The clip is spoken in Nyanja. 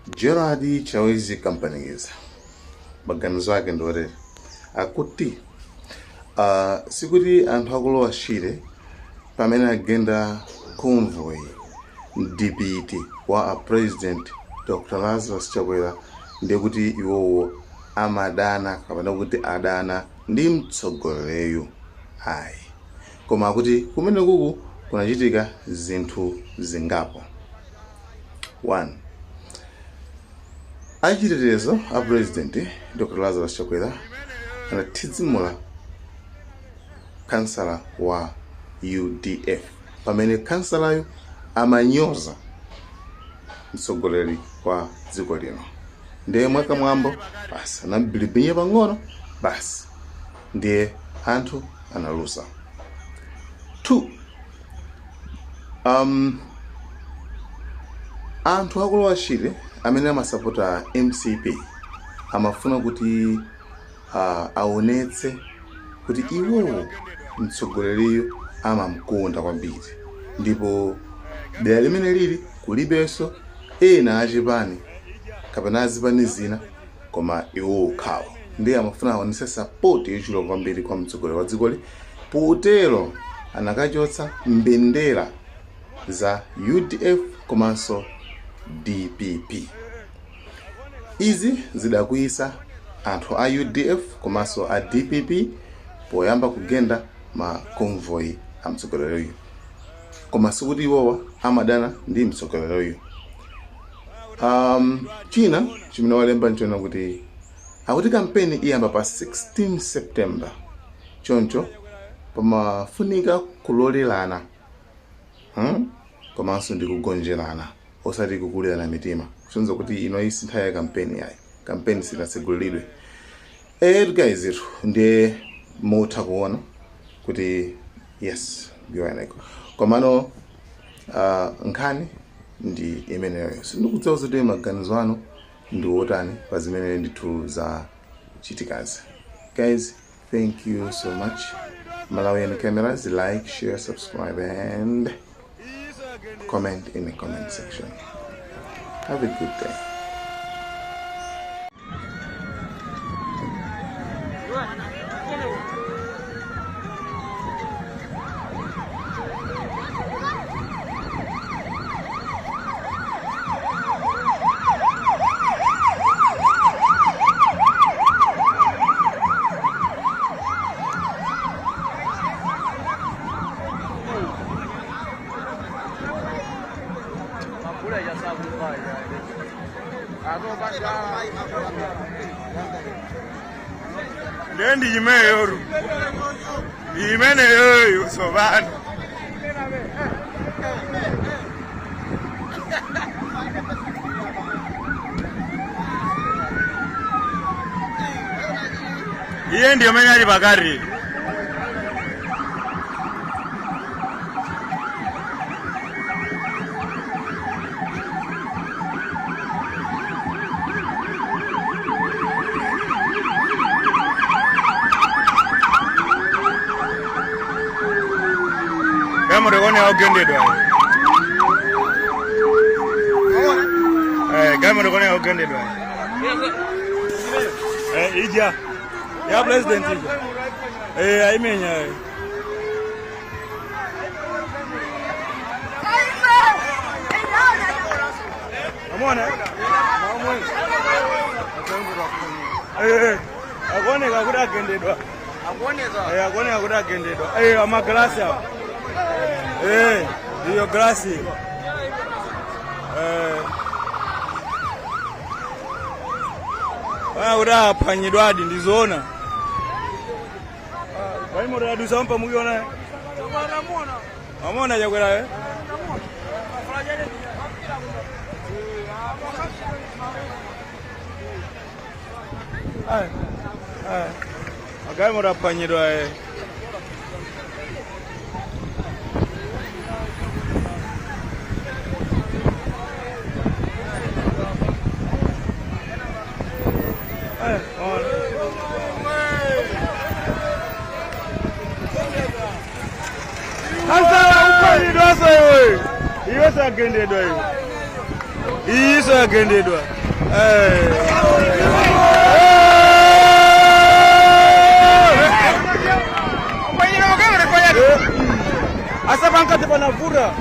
Gerard Chawezi Companies maganizo ake ndore akuti sikuti anthu akulowa shire pamene agenda convoy DPT wa president Dr. Lazarus Chakwera ndekuti iwowo amadana kapena kuti adana ndi mtsogoleri ayi, koma kuti kumene kuku kunachitika zinthu zingapo. 1. Achitetezo a president Dr. Lazarus Chakwera anathitsimula kansala wa UDF pamene kansalayo amanyoza mtsogoleri kwa dziko lino. Ndiye mwaka mwambo basi anabilibinye pang'ono basi ndiye anthu analusa. 2. Anthu akulowa shire amene amasapota MCP amafuna kuti aonetse kuti iwowo mtsogoleriyo amamkonda kwambiri, ndipo dera limene lili kulibenso ena achipani kapena azipani zina koma iwowo khawo ndiye amafuna aonetse support yochuluka kwambiri kwa mtsogoleri wa dzikoli. Potero anakachotsa mbendera za UDF komanso DPP. Izi zidakwiyisa anthu a UDF komanso a DPP poyamba kugenda ma convoy a mtsogoleri, koma sikuti iwowa amadana ndi mtsogoleri. China chimene walemba nchona kuti akuti kampeni iyamba pa 16 September choncho pamafunika kulolelana komanso ndi kugonjerana osati kukulirana mitima, kusonyeza kuti ino isi nthawi ya kampeni yayi, kampeni sinatsegulidwe. Guys, ndiye mutha kuona kuti yes byoyaneko komano nkhani ndi imeneyo. Sindikudziwa kuti maganizo anu ndi otani pa zimene ndithu za chitikazi. Guys, thank you so much. Malawian Cameras, like, share, subscribe and comment in the comment section. Have a good day. Then the email, so bad. Iye ndio mwenye alibagari. Kama unaona haugendedwa. Kama unaona haugendedwa. Ija. Ya president ija. Aimenya. Amona. Agoneka kuti agendedwa. Agoneka kuti agendedwa. Amaglasi hapo. Hiyo glasi. Ura panyidwadi ndizoona. Bali mora dusampa mugiona. Amona Chakwera agai mora panyidwa Kansala ukweli dosa iwe. Iwe sagendedwa iwe. iso yagendedwa asa pankati panavura